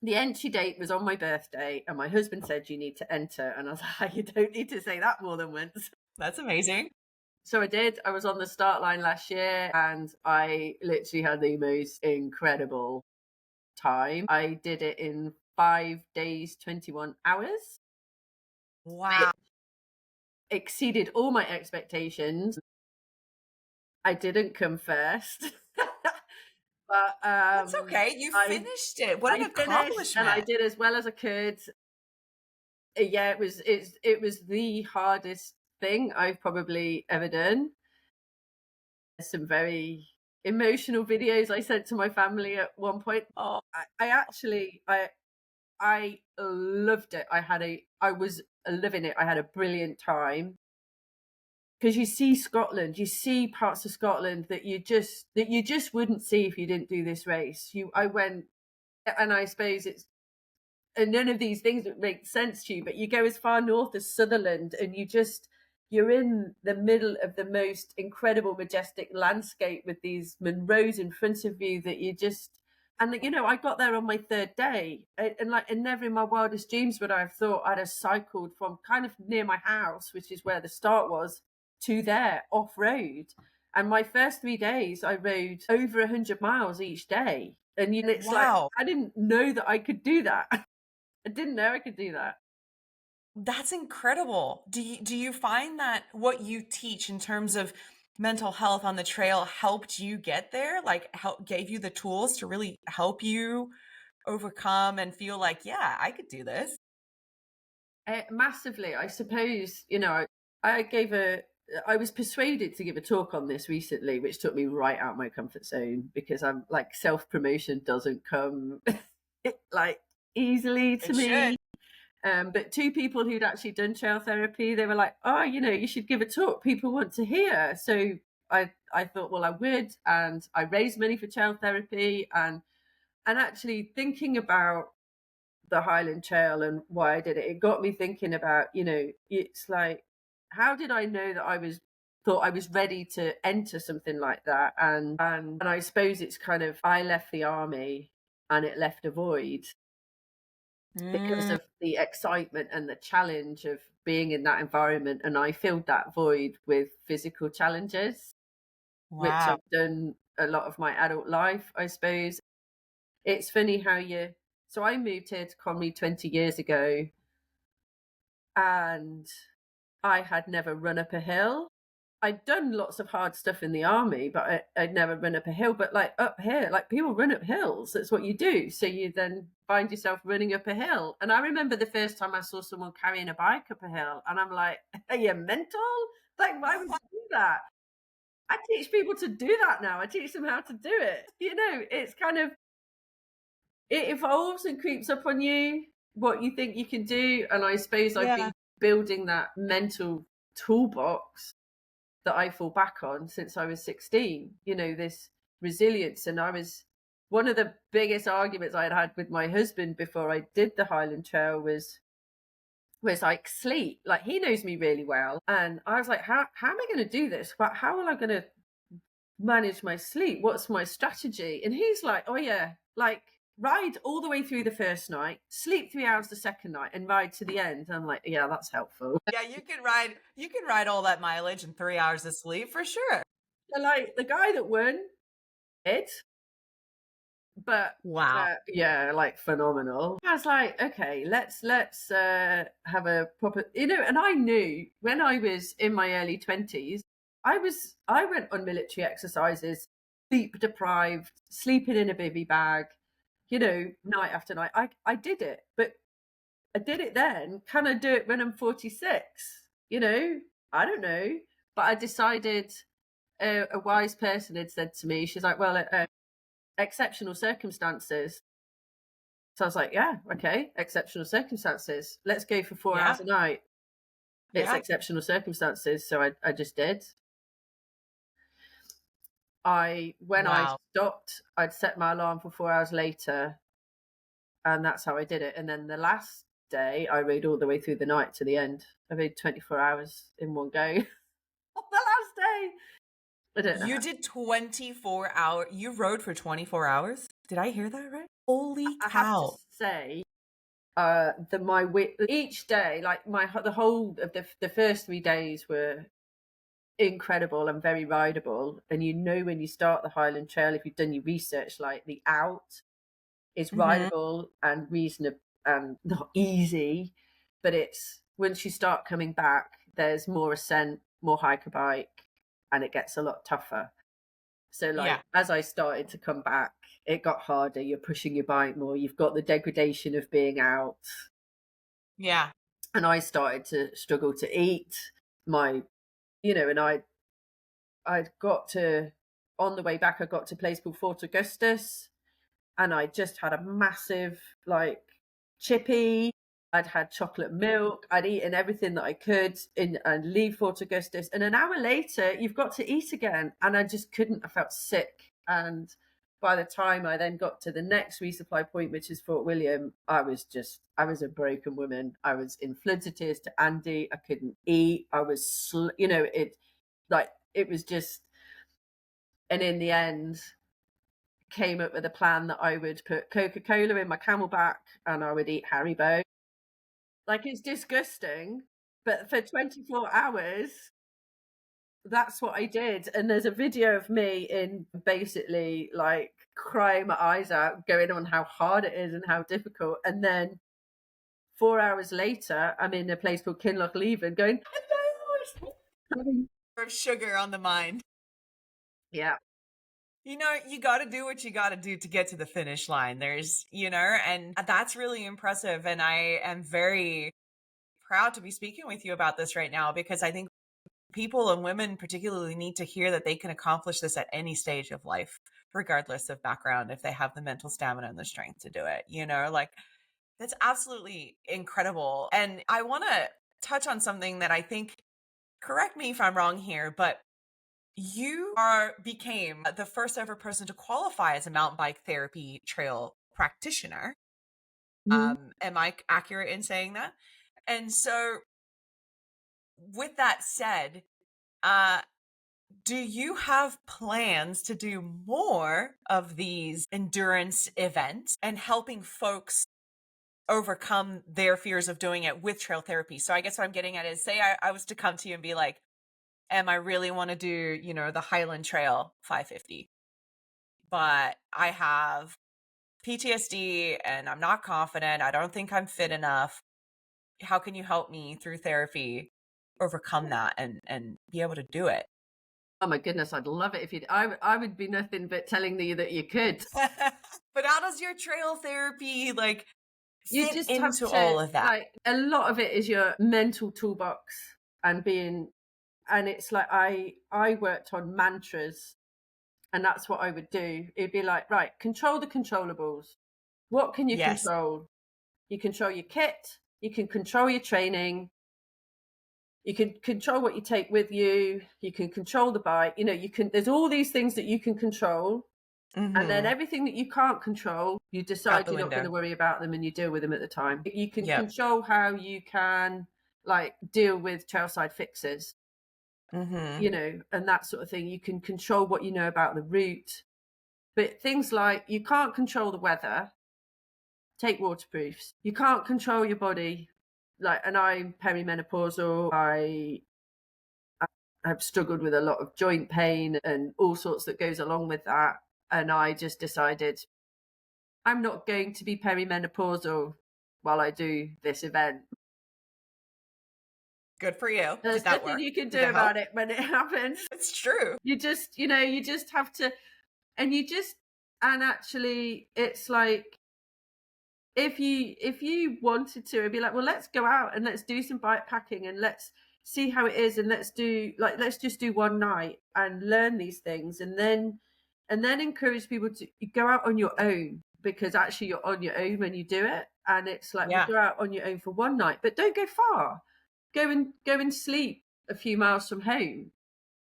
Speaker 2: the entry date was on my birthday, and my husband said, "You need to enter." And I was like, "You don't need to say that more than once."
Speaker 3: That's amazing.
Speaker 2: So I did. I was on the start line last year, and I literally had the most incredible time. I did it in 5 days, 21 hours.
Speaker 3: Wow.
Speaker 2: It exceeded all my expectations. I didn't come first. But
Speaker 3: That's okay. You finished it. What an accomplishment.
Speaker 2: and I did as well as I could. Yeah, it was the hardest thing I've probably ever done. There's some very emotional videos I sent to my family at one point.
Speaker 3: Oh,
Speaker 2: I loved it. I was living it. I had a brilliant time. Because you see Scotland, you see parts of Scotland that you just wouldn't see if you didn't do this race. I went, and I suppose and none of these things would make sense to you, but you go as far north as Sutherland, and you're in the middle of the most incredible, majestic landscape with these Munros in front of you that I got there on my third day, and never in my wildest dreams would I have thought I'd have cycled from kind of near my house, which is where the start was, to there off road. And my first 3 days, I rode over 100 miles each day. And it's
Speaker 3: wow.
Speaker 2: like, I didn't know that I could do that. I didn't know I could do that.
Speaker 3: That's incredible. Do you find that what you teach in terms of mental health on the trail helped you get there? Like, gave you the tools to really help you overcome and feel like, yeah, I could do this?
Speaker 2: Massively. I suppose, I was persuaded to give a talk on this recently, which took me right out of my comfort zone, because I'm like, self-promotion doesn't come like easily to me. But two people who'd actually done trail therapy, they were like, "Oh, you should give a talk. People want to hear." So I thought, well, I would, and I raised money for trail therapy, and actually thinking about the Highland Trail and why I did it, it got me thinking about, it's like, how did I know that thought I was ready to enter something like that? And I suppose it's kind of, I left the army and it left a void because of the excitement and the challenge of being in that environment. And I filled that void with physical challenges, which I've done a lot of my adult life, I suppose. It's funny how so I moved here to Comrie 20 years ago, and I had never run up a hill. I'd done lots of hard stuff in the army, but I'd never run up a hill. But like up here, like, people run up hills. That's what you do. So you then find yourself running up a hill. And I remember the first time I saw someone carrying a bike up a hill, and I'm like, "Are you mental? Like, why would you do that?" I teach people to do that now. I teach them how to do it. It's kind of, it evolves and creeps up on you what you think you can do. And I suppose I've
Speaker 3: Yeah.
Speaker 2: been building that mental toolbox that I fall back on since I was 16, this resilience. And one of the biggest arguments I had with my husband before I did the Highland Trail was like sleep. Like, he knows me really well. And I was like, how am I going to do this? But how am I going to manage my sleep? What's my strategy? And he's like, oh yeah, like, ride all the way through the first night, sleep 3 hours the second night, and ride to the end. I'm like, yeah, that's helpful.
Speaker 3: Yeah, you can ride all that mileage in 3 hours of sleep for sure.
Speaker 2: So, like, the guy that won it, but
Speaker 3: Wow.
Speaker 2: yeah, like, phenomenal. I was like, okay, let's have a proper, and I knew when I was in my early 20s, I went on military exercises, sleep deprived, sleeping in a bivy bag, night after night. I did it, but I did it then. Can I do it when I'm 46? I don't know. But I decided, a wise person had said to me, she's like, well, exceptional circumstances. So I was like, yeah, okay, exceptional circumstances. Let's go for 4 hours a night. It's
Speaker 3: Yeah.
Speaker 2: exceptional circumstances. So I just did. When I
Speaker 3: Wow.
Speaker 2: stopped, I'd set my alarm for 4 hours later, and that's how I did it. And then the last day, I rode all the way through the night to the end. I rode 24 hours in one go. On the last day. I don't know.
Speaker 3: You did 24 hours. You rode for 24 hours? Did I hear that right? Holy
Speaker 2: I have to
Speaker 3: cow.
Speaker 2: say, each day, like, the whole of the first 3 days were incredible and very rideable. And when you start the Highland Trail, if you've done your research, like, the out is rideable and reasonable and not easy, but it's once you start coming back, there's more ascent, more hike a bike, and it gets a lot tougher. So, like, as I started to come back, it got harder. You're pushing your bike more. You've got the degradation of being out.
Speaker 3: Yeah.
Speaker 2: And I started to struggle to eat. And I'd got to, on the way back, I got to a place called Fort Augustus, and I just had a massive, like, chippy. I'd had chocolate milk. I'd eaten everything that I could and leave Fort Augustus. And an hour later, you've got to eat again. And I just couldn't. I felt sick. And by the time I then got to the next resupply point, which is Fort William, I was a broken woman. I was in floods of tears to Andy. I couldn't eat. I was, it was just, and in the end, came up with a plan that I would put Coca-Cola in my Camelback and I would eat Haribo. Like, it's disgusting, but for 24 hours, that's what I did. And there's a video of me in basically, like, crying my eyes out, going on how hard it is and how difficult. And then 4 hours later, I'm in a place called Kinloch Leven going, hello.
Speaker 3: Of sugar on the mind.
Speaker 2: Yeah.
Speaker 3: You got to do what you got to do to get to the finish line. There's, and that's really impressive. And I am very proud to be speaking with you about this right now, because I think people, and women particularly, need to hear that they can accomplish this at any stage of life, regardless of background, if they have the mental stamina and the strength to do it. Like, that's absolutely incredible. And I want to touch on something that I think, correct me if I'm wrong here, but you became the first ever person to qualify as a mountain bike therapy trail practitioner. Am I accurate in saying that? And so, with that said, do you have plans to do more of these endurance events and helping folks overcome their fears of doing it with trail therapy? So I guess what I'm getting at is, say I was to come to you and be like, I really want to do, the Highland Trail 550, but I have PTSD and I'm not confident. I don't think I'm fit enough. How can you help me through therapy overcome that and be able to do it?
Speaker 2: Oh my goodness, I'd love it if you'd. I would be nothing but telling you that you could.
Speaker 3: But how does your trail therapy, like,
Speaker 2: You
Speaker 3: fit
Speaker 2: just
Speaker 3: into
Speaker 2: have to,
Speaker 3: all of that?
Speaker 2: like, a lot of it is your mental toolbox and it's like, I worked on mantras, and that's what I would do. It'd be like, right, control the controllables. What can you
Speaker 3: Yes.
Speaker 2: control? You control your kit, you can control your training, you can control what you take with you, you can control the bike, there's all these things that you can control. And then everything that you can't control, you
Speaker 3: Out
Speaker 2: decide
Speaker 3: the
Speaker 2: you're not going
Speaker 3: window.
Speaker 2: to worry about them and you deal with them at the time. You can
Speaker 3: Yep.
Speaker 2: control how you can deal with trailside fixes, and that sort of thing. You can control what you know about the route. But things like you can't control the weather, take waterproofs. You can't control your body. And I'm perimenopausal. I have struggled with a lot of joint pain and all sorts that goes along with that. And I just decided I'm not going to be perimenopausal while I do this event.
Speaker 3: Good for you.
Speaker 2: There's
Speaker 3: Did that
Speaker 2: nothing
Speaker 3: work?
Speaker 2: you can
Speaker 3: Did
Speaker 2: do
Speaker 3: it
Speaker 2: about
Speaker 3: help?
Speaker 2: it when it happens.
Speaker 3: It's true.
Speaker 2: You just have to, and actually it's like, if you wanted to, it'd be like, well, let's go out and let's do some bike packing and let's see how it is and let's just do one night and learn these things and then encourage people to go out on your own, because actually you're on your own when you do it. And it's like,
Speaker 3: Yeah.
Speaker 2: well, go out on your own for one night, but don't go far. Go and sleep a few miles from home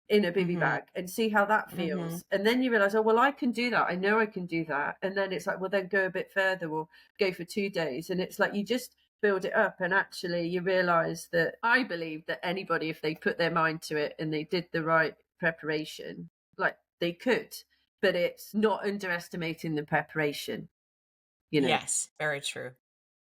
Speaker 2: in a bivy bag and see how that feels. And then you realize, oh, well, I can do that. I know I can do that. And then it's like, well, then go a bit further or go for 2 days. And it's like, you just build it up. And actually you realize that I believe that anybody, if they put their mind to it and they did the right preparation, they could, but it's not underestimating the preparation,
Speaker 3: Yes, very true.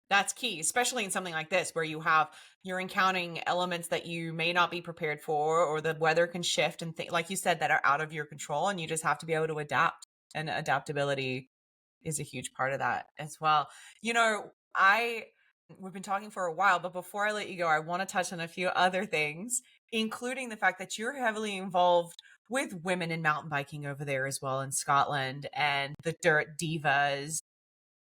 Speaker 3: That's key, especially in something like this where you're encountering elements that you may not be prepared for, or the weather can shift and like you said, that are out of your control, and you just have to be able to adapt. And adaptability is a huge part of that as well. We've been talking for a while, but before I let you go, I want to touch on a few other things, including the fact that you're heavily involved with women in mountain biking over there as well in Scotland, and the Dirt Divas.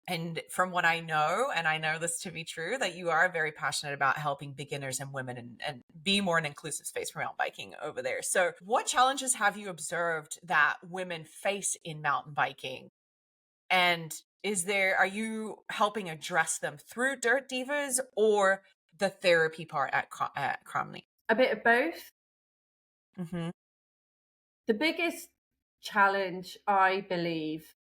Speaker 3: And from what I know, and I know this to be true, that you are very passionate about helping beginners and women and be more an inclusive space for mountain biking over there. So what challenges have you observed that women face in mountain biking? And are you helping address them through Dirt Divas or the therapy part at Comrie?
Speaker 2: A bit of both.
Speaker 3: Mm-hmm.
Speaker 2: The biggest challenge, I believe,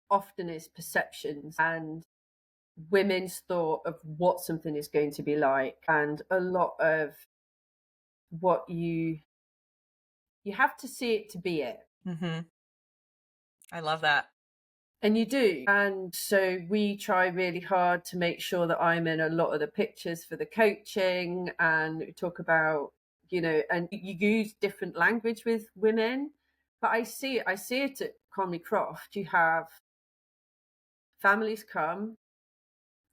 Speaker 2: often is perceptions and women's thought of what something is going to be like, and a lot of what you have to see it to be it.
Speaker 3: Mm-hmm. I love that.
Speaker 2: And you do. And so we try really hard to make sure that I'm in a lot of the pictures for the coaching, and we talk about, and you use different language with women. But I see it at Comrie Croft. You have families come,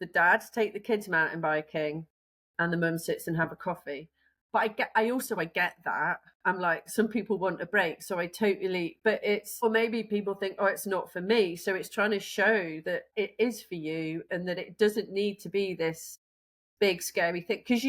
Speaker 2: the dads take the kids mountain biking, and the mum sits and have a coffee. But I get that. I'm like, some people want a break, so but or maybe people think, oh, it's not for me. So it's trying to show that it is for you, and that it doesn't need to be this big scary thing, because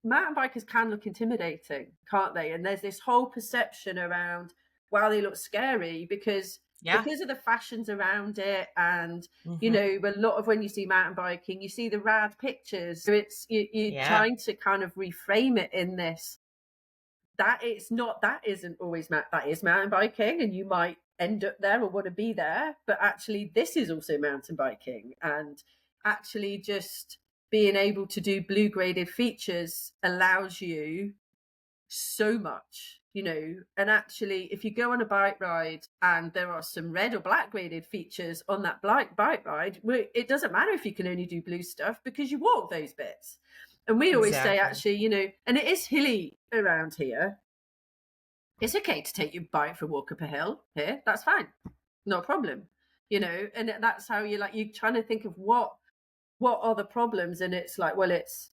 Speaker 2: mountain bikers can look intimidating, can't they? And there's this whole perception around, wow, they look scary because of the fashions around it. And a lot of, when you see mountain biking, you see the rad pictures, so it's you're trying to kind of reframe it in this, that it's not, that isn't always that is mountain biking, and you might end up there or want to be there, but actually this is also mountain biking. And actually just being able to do blue graded features allows you so much, and actually if you go on a bike ride and there are some red or black graded features on that bike ride, it doesn't matter if you can only do blue stuff, because you walk those bits. And we always say, actually, and it is hilly around here, it's okay to take your bike for a walk up a hill here, that's fine, no problem, and that's how you're trying to think of what are the problems. And it's like, well, it's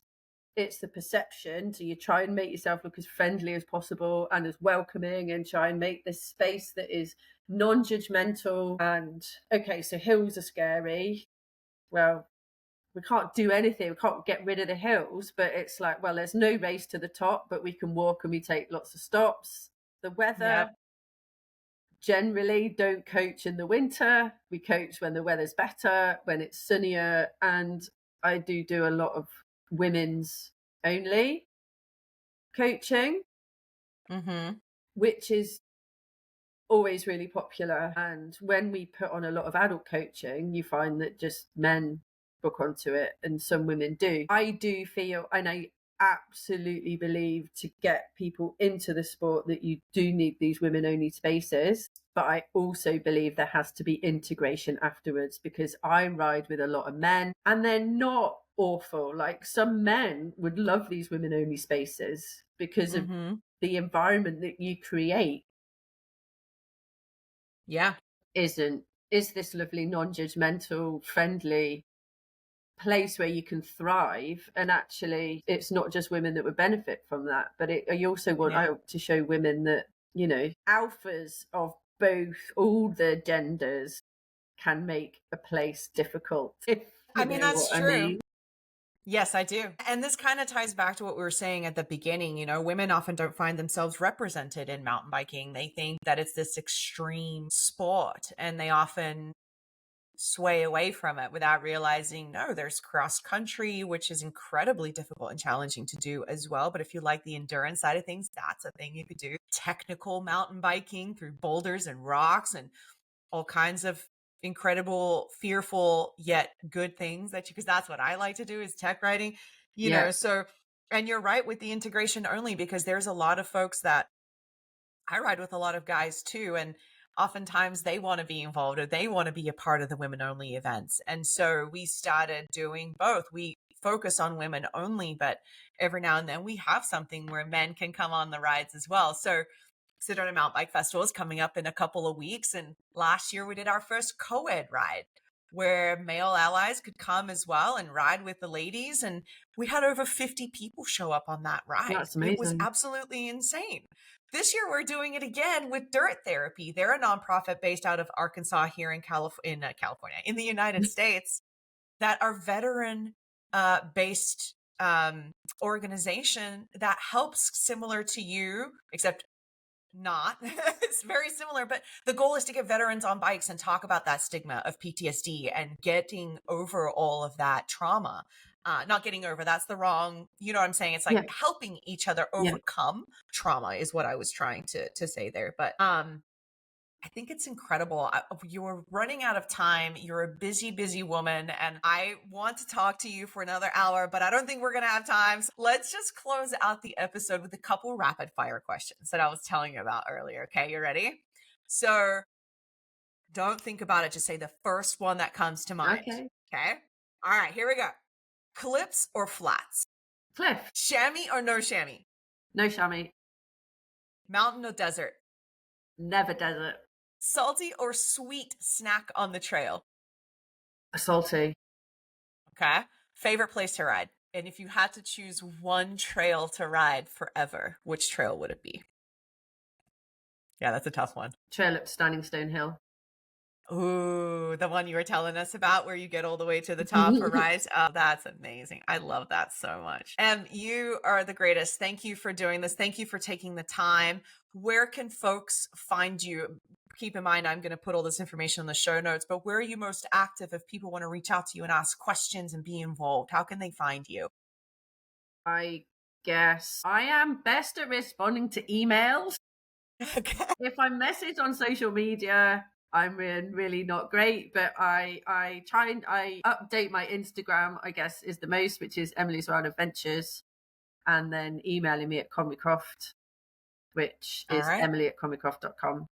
Speaker 2: the perception. So you try and make yourself look as friendly as possible and as welcoming, and try and make this space that is non-judgmental. And okay, so hills are scary, well, we can't do anything, we can't get rid of the hills, but it's like, well, there's no race to the top, but we can walk and we take lots of stops. The weather, generally don't coach in the winter. We coach when the weather's better, when it's sunnier, and I do a lot of women's only coaching,
Speaker 3: Mm-hmm.
Speaker 2: which is always really popular. And when we put on a lot of adult coaching, you find that just men book onto it, and some women do. I do feel, and I absolutely believe, to get people into the sport, that you do need these women only spaces. But I also believe there has to be integration afterwards, because I ride with a lot of men and they're not awful. Like, some men would love these women only spaces because of
Speaker 3: Mm-hmm.
Speaker 2: the environment that you create.
Speaker 3: Yeah.
Speaker 2: Is this lovely, non-judgmental, friendly place where you can thrive. And actually, it's not just women that would benefit from that, but I also want
Speaker 3: Yeah.
Speaker 2: to show women that, alphas of both, all the genders, can make a place difficult, if
Speaker 3: I mean, that's
Speaker 2: what I
Speaker 3: true.
Speaker 2: mean.
Speaker 3: Yes, I do. And this kind of ties back to what we were saying at the beginning. Women often don't find themselves represented in mountain biking. They think that it's this extreme sport, and they often sway away from it without realizing, no, there's cross country, which is incredibly difficult and challenging to do as well. But if you like the endurance side of things, that's a thing you could do. Technical mountain biking through boulders and rocks and all kinds of incredible, fearful, yet good things because that's what I like to do, is tech riding,
Speaker 2: Yeah.
Speaker 3: So, and you're right with the integration only, because there's a lot of folks that I ride with, a lot of guys too. And oftentimes they want to be involved, or they want to be a part of the women only events. And so we started doing both. We focus on women only, but every now and then we have something where men can come on the rides as well. So Sedona Mountain Bike Festival is coming up in a couple of weeks. And last year we did our first co-ed ride where male allies could come as well and ride with the ladies. And we had over 50 people show up on that ride.
Speaker 2: That's
Speaker 3: It was
Speaker 2: amazing.
Speaker 3: absolutely insane. This year we're doing it again with Dirt Therapy. They're a nonprofit based out of Arkansas here in California, in the United States, that are veteran based organization that helps, similar to you, except not. It's very similar, but the goal is to get veterans on bikes and talk about that stigma of PTSD and getting over all of that trauma. Not getting over, that's the wrong, you know what I'm saying? It's like
Speaker 2: Yeah.
Speaker 3: helping each other
Speaker 2: Yeah.
Speaker 3: overcome trauma is what I was trying to say there. But I think it's incredible. You're running out of time. You're a busy, busy woman, and I want to talk to you for another hour, but I don't think we're going to have time. So let's just close out the episode with a couple rapid fire questions that I was telling you about earlier. Okay, you ready? So don't think about it. Just say the first one that comes to mind.
Speaker 2: Okay.
Speaker 3: Okay. All right, here we go. Cliffs or flats?
Speaker 2: Cliff.
Speaker 3: Chamois or no chamois?
Speaker 2: No chamois.
Speaker 3: Mountain or desert?
Speaker 2: Never desert.
Speaker 3: Salty or sweet snack on the trail?
Speaker 2: Salty.
Speaker 3: Okay. Favorite place to ride? And if you had to choose one trail to ride forever, which trail would it be? Yeah, that's a tough one.
Speaker 2: Trail up Standing Stone Hill.
Speaker 3: Ooh, the one you were telling us about where you get all the way to the top for rides. Oh, that's amazing. I love that so much. And you are the greatest. Thank you for doing this. Thank you for taking the time. Where can folks find you? Keep in mind, I'm going to put all this information in the show notes, but where are you most active if people want to reach out to you and ask questions and be involved? How can they find you?
Speaker 2: I guess I am best at responding to emails.
Speaker 3: Okay.
Speaker 2: If I message on social media, I'm really not great, but I try and I update my Instagram, I guess, is the most, which is Emily's Wild Adventures, and then emailing me at Comrie Croft, which is Emily@comriecroft.com.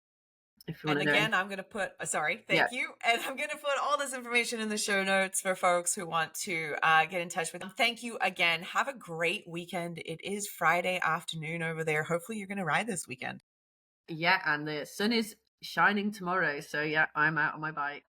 Speaker 2: If you want to know.
Speaker 3: And again, I'm going to put, thank you. And I'm going to put all this information in the show notes for folks who want to get in touch with them. Thank you again. Have a great weekend. It is Friday afternoon over there. Hopefully you're going to ride this weekend.
Speaker 2: Yeah, and the sun is shining tomorrow. So yeah, I'm out on my bike.